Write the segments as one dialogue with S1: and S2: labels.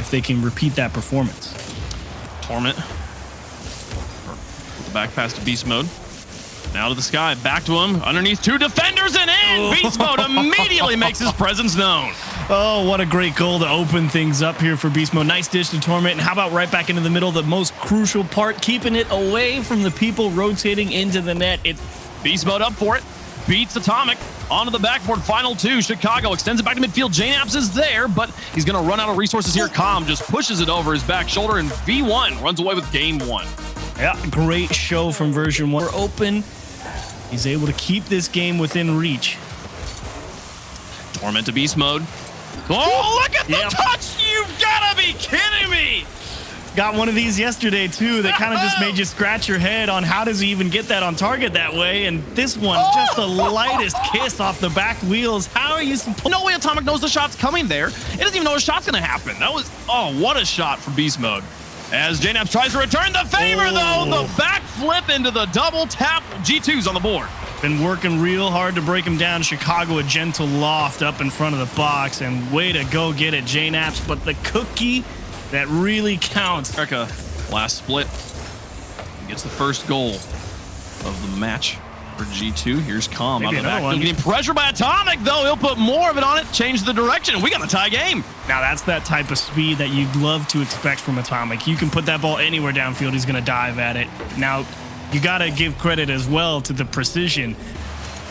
S1: if they can repeat that performance.
S2: Torment. With the back pass to beast mode. Now to the sky, back to him, underneath 2 defenders and in! Beast mode immediately makes his presence known.
S1: Oh, what a great goal to open things up here for beast mode. Nice dish to Torment, and how about right back into the middle, the most crucial part, keeping it away from the people rotating into the net. It's
S2: beast mode up for it, beats Atomic, onto the backboard, final 2, Chicago extends it back to midfield, Jnaps is there, but he's gonna run out of resources here. Calm just pushes it over his back shoulder, and V1 runs away with game 1.
S1: Yeah, great show from version 1. We're open. He's able to keep this game within reach.
S2: Torment to beast mode. Oh, look at the touch! You've gotta be kidding me!
S1: Got one of these yesterday too that kind of just made you scratch your head on how does he even get that on target that way, and this one just the lightest kiss off the back wheels. How are you supposed?
S2: No way Atomic knows the shot's coming there. It doesn't even know a shot's gonna happen. That was, oh, what a shot from beast mode. As Jnaps tries to return the favor though, the back flip into the double tap. G2's on the board.
S1: Been working real hard to break him down. Chicago, a gentle loft up in front of the box, and way to go get it, Jnaps. But the cookie that really counts.
S2: America, last split, gets the first goal of the match for G2. Here's Calm on the back. Getting pressure by Atomic, though. He'll put more of it on it, change the direction. We got a tie game.
S1: Now, that's that type of speed that you'd love to expect from Atomic. You can put that ball anywhere downfield. He's going to dive at it. Now, you got to give credit as well to the precision.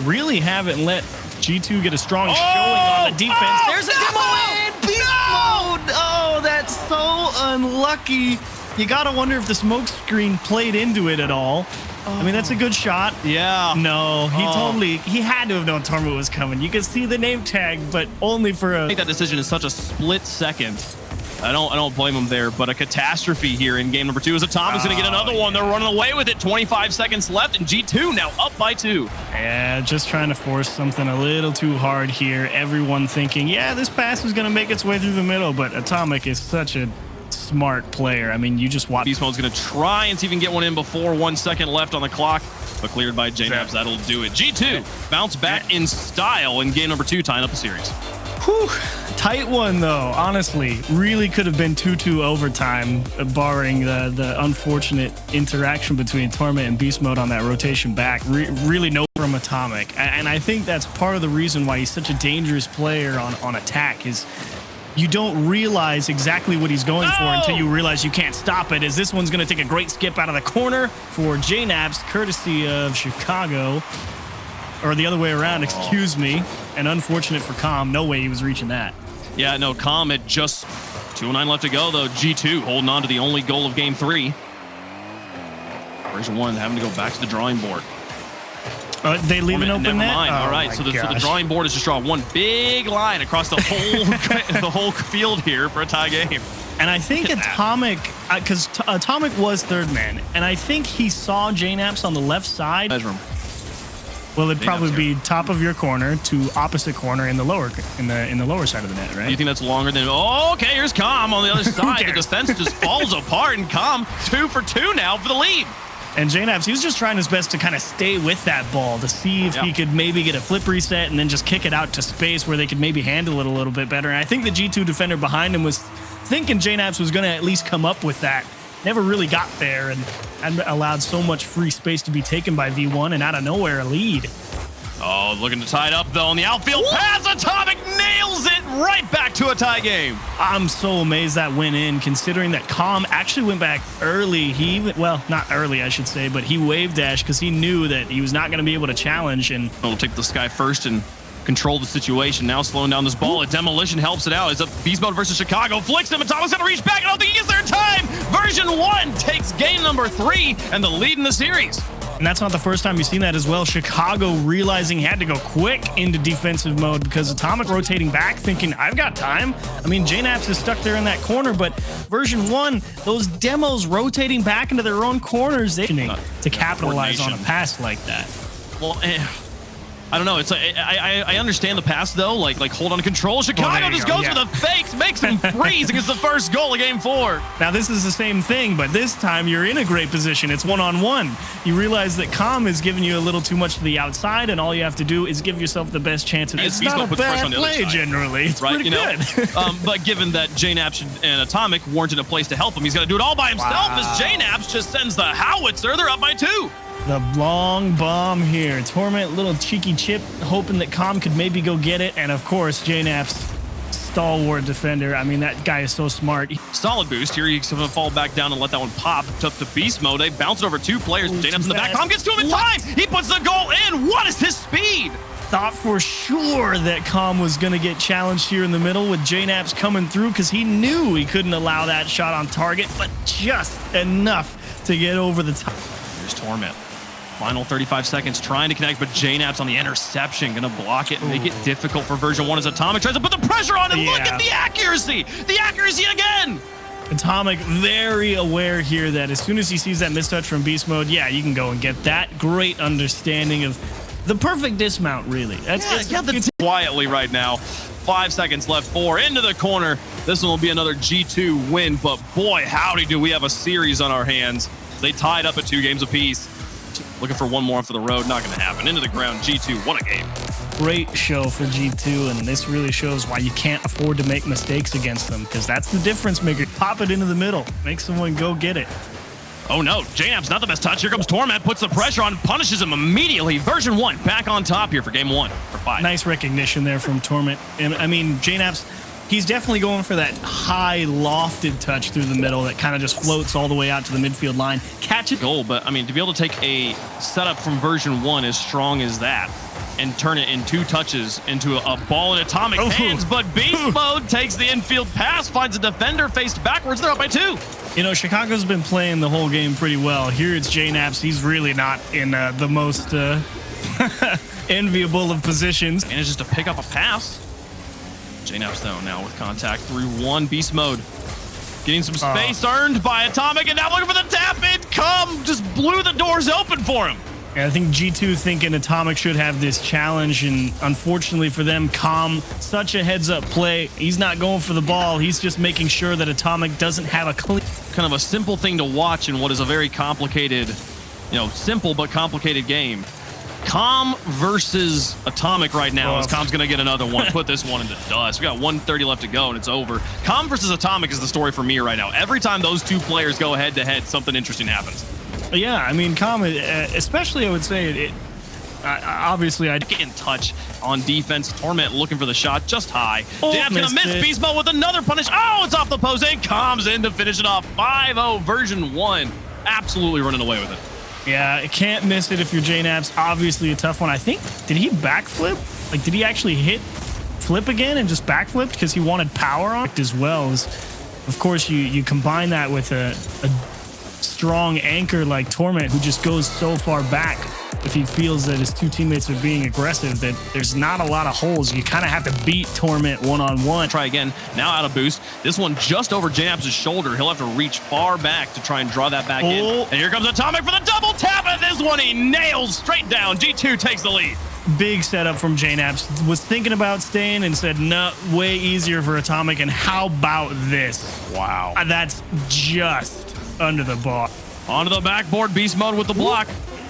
S1: Really haven't let G2 get a strong showing on the defense. There's a demo in beast mode. Oh, that's so unlucky. You got to wonder if the smoke screen played into it at all. I mean, that's a good shot.
S2: Yeah.
S1: No, he had to have known Torment was coming. You could see the name tag, but only for a...
S2: I think that decision is such a split second. I don't blame him there, but a catastrophe here in game number 2 as Atomic's going to get another one. They're running away with it. 25 seconds left, and G2 now up by 2.
S1: Yeah, just trying to force something a little too hard here. Everyone thinking, yeah, this pass is going to make its way through the middle, but Atomic is such a smart player. I mean, you just watch.
S2: Beast Mode's going to try and see if he can get one in before 1 second left on the clock, but cleared by Jnaps. That'll do it. G2 bounce back in style in game number 2, tying up the series.
S1: Whew. Tight one, though. Honestly, really could have been 2-2 overtime, barring the unfortunate interaction between Torment and Beast Mode on that rotation back. Really no from Atomic. And I think that's part of the reason why he's such a dangerous player on attack is you don't realize exactly what he's going for until you realize you can't stop it, as this one's going to take a great skip out of the corner for Jnaps, courtesy of Chicago. Or the other way around, excuse me. And unfortunate for Calm. No way he was reaching that.
S2: Yeah, no, Calm had just 2:09 left to go, though. G2 holding on to the only goal of game 3. Version 1 having to go back to the drawing board.
S1: They leave an open
S2: Never
S1: net?
S2: mind. All right, so the drawing board is just draw one big line across the whole the whole field here for a tie game.
S1: And I think Atomic, because Atomic was third man, and I think he saw Jnaps on the left side.
S2: Measure him.
S1: Well, it'd probably be top of your corner to opposite corner in the lower side of the net, right?
S2: You think that's longer than? Oh, okay. Here's Calm on the other side. The defense just falls apart, and Calm 2 for 2 now for the lead.
S1: And Jnaps, he was just trying his best to kind of stay with that ball to see if he could maybe get a flip reset and then just kick it out to space where they could maybe handle it a little bit better. And I think the G2 defender behind him was thinking Jnaps was going to at least come up with that. Never really got there and allowed so much free space to be taken by V1, and out of nowhere a lead.
S2: Oh, looking to tie it up though on the outfield pass. Atomic nails it right back to a tie game.
S1: I'm so amazed that went in, considering that Calm actually went back early. Well, not early, I should say, but he wave dashed because he knew that he was not going to be able to challenge. And
S2: we'll take the sky first and control the situation. Now slowing down this ball. A demolition helps it out. It's a Beast Mode versus Chicago. Flicks him. Atomic's going to reach back. I don't think he gets there in time. Version 1 takes game number 3 and the lead in the series.
S1: And that's not the first time you've seen that as well. Chicago realizing he had to go quick into defensive mode because Atomic rotating back thinking, I've got time. I mean, Jnaps is stuck there in that corner, but version 1, those demos rotating back into their own corners to capitalize on a pass like that.
S2: Well, I don't know. It's like I understand the pass though. Like hold on to control. Chicago just goes for the fakes, makes him freeze against the first goal of game 4.
S1: Now this is the same thing, but this time you're in a great position. It's one-on-one. You realize that Calm is giving you a little too much to the outside, and all you have to do is give yourself the best chance. It's not a bad play generally. It's pretty good.
S2: But given that JNaps and Atomic weren't in a place to help him, he's got to do it all by himself. As JNaps just sends the howitzer. They're up by 2.
S1: The long bomb here. Torment, little cheeky chip, hoping that Calm could maybe go get it. And of course, JNap's stalwart defender. I mean, that guy is so smart.
S2: Solid boost here. He's going to fall back down and let that one pop. It's up to beast mode. They bounce it over 2 players. JNap's in the back. Calm gets to him in time. He puts the goal in. What is his speed?
S1: Thought for sure that Calm was going to get challenged here in the middle with JNaps coming through because he knew he couldn't allow that shot on target, but just enough to get over the top.
S2: Here's Torment. Final 35 seconds trying to connect, but JNaps on the interception, going to block it, make it difficult for version 1 as Atomic tries to put the pressure on, and look at the accuracy! The accuracy again!
S1: Atomic very aware here that as soon as he sees that mistouch from beast mode, yeah, you can go and get that. Great understanding of the perfect dismount, really. It's
S2: quietly right now. 5 seconds left, 4 into the corner. This one will be another G2 win, but boy, howdy do we have a series on our hands. They tied up at 2 games apiece. Looking for one more for the road. Not going to happen. Into the ground. G2. What a game.
S1: Great show for G2, and this really shows why you can't afford to make mistakes against them, because that's the difference maker. Pop it into the middle. Make someone go get it.
S2: Oh no, JNap's not the best touch. Here comes Torment, puts the pressure on, punishes him immediately. Version 1 back on top here for game 1 for 5.
S1: Nice recognition there from Torment. And I mean, JNap's, he's definitely going for that high lofted touch through the middle that kind of just floats all the way out to the midfield line. Catch it.
S2: Goal, but I mean, to be able to take a setup from version 1 as strong as that and turn it in 2 touches into a ball in Atomic hands, but beast mode takes the infield pass, finds a defender faced backwards. They're up by 2.
S1: You know, Chicago's been playing the whole game pretty well. Here it's JNaps. He's really not in the most enviable of positions.
S2: And it's just to pick up a pass. JNaps though now with contact through 1 beast mode. Getting some space earned by Atomic, and now looking for the tap in. Just blew the doors open for him.
S1: And I think G2 thinking Atomic should have this challenge, and unfortunately for them, Calm, such a heads-up play. He's not going for the ball. He's just making sure that Atomic doesn't have a clean.
S2: Kind of a simple thing to watch in what is a very complicated, simple but complicated game. Calm versus Atomic right now, as Calm's going to get another one. Put this one into dust. We got 1:30 left to go, and it's over. Calm versus Atomic is the story for me right now. Every time those 2 players go head-to-head, something interesting happens.
S1: Yeah, I mean, Calm, especially I would say, obviously I'd
S2: get in touch on defense. Torment looking for the shot just high. JNap's going to miss beast mode with another punish. Oh, it's off the post, and Calm's in to finish it off. 5-0 version 1. Absolutely running away with it.
S1: Yeah, can't miss it if you're JNaps. Obviously a tough one. I think, did he backflip? Like, did he actually hit flip again and just backflipped because he wanted power on it as well? Of course, you combine that with a strong anchor like Torment, who just goes so far back if he feels that his 2 teammates are being aggressive, that there's not a lot of holes. You kind of have to beat Torment one-on-one.
S2: Try again. Now out of boost. This one just over JNaps' shoulder. He'll have to reach far back to try and draw that back in. And here comes Atomic for the double tap, and this one he nails straight down. G2 takes the lead.
S1: Big setup from JNaps. Was thinking about staying and said, no, way easier for Atomic. And how about this?
S2: Wow.
S1: That's just under the bar.
S2: Onto the backboard, beast mode with the block.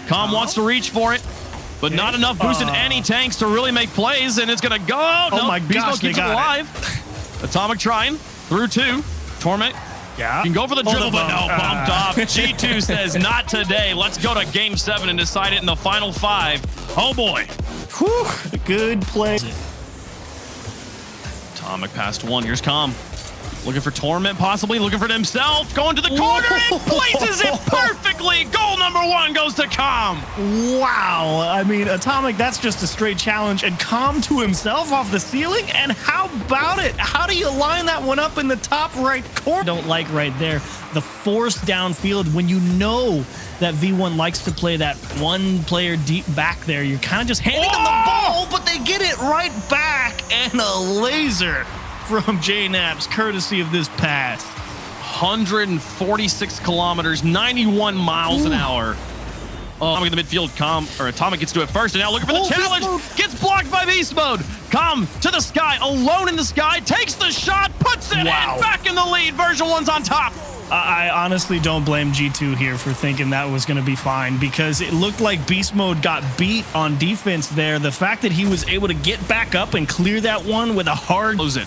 S2: Calm wants to reach for it, but not enough boost in any tanks to really make plays, and it's going to go.
S1: Oh my
S2: beast
S1: gosh,
S2: mode keeps it alive. Atomic trying through 2. Torment.
S1: Yeah.
S2: You can go for the dribble, but no, bumped off. G2 says, not today. Let's go to game 7 and decide it in the final 5. Oh boy.
S1: Whew, good play.
S2: Atomic past 1. Here's Calm. Looking for Torment, possibly. Looking for himself. Going to the corner and places it perfectly. Goal number 1 goes to Calm.
S1: Wow. I mean, Atomic, that's just a straight challenge. And Calm to himself off the ceiling? And how about it? How do you line that one up in the top right corner? Don't like right there. The force downfield when you know that V1 likes to play that 1 player deep back there. You're kind of just handing them the ball, but they get it right back. And a laser from JNaps, courtesy of this pass.
S2: 146 kilometers, 91 miles an hour. Oh, I'm in the midfield. Atomic gets to it first, and now looking for the challenge. Gets blocked by Beast Mode. Calm to the sky, alone in the sky, takes the shot, puts it in, back in the lead. Version 1's on top.
S1: I honestly don't blame G2 here for thinking that was going to be fine, because it looked like Beast Mode got beat on defense there. The fact that he was able to get back up and clear that one with a hard...
S2: Close it.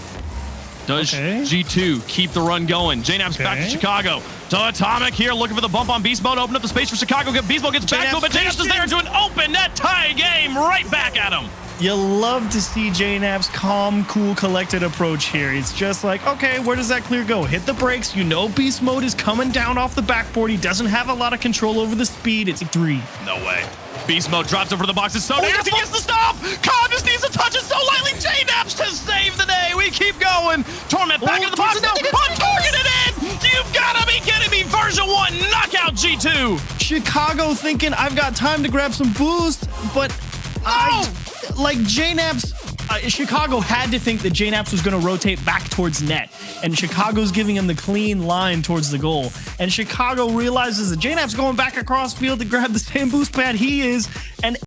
S2: Does G2 keep the run going? JNAP's back to Chicago. To Atomic here, looking for the bump on Beast Mode. Open up the space for Chicago. Beast Mode gets back to him, but JNAP's is there to an open net tie game right back at him.
S1: You love to see JNAP's calm, cool, collected approach here. It's just like, okay, where does that clear go? Hit the brakes. You know Beast Mode is coming down off the backboard. He doesn't have a lot of control over the speed. It's a 3.
S2: No way. Beast Mode drops over the box. It's so dangerous. He gets the stop. Calm just needs to touch it so lightly. JNAP's to save the day. We keep going. Torment back into the box now. Targeted in. You've got to be kidding me. Version 1 knockout G2.
S1: Chicago thinking I've got time to grab some boost, but like JNAP's Chicago had to think that JNAP's was going to rotate back towards net, and Chicago's giving him the clean line towards the goal, and Chicago realizes that JNAP's going back across field to grab the same boost pad he is, and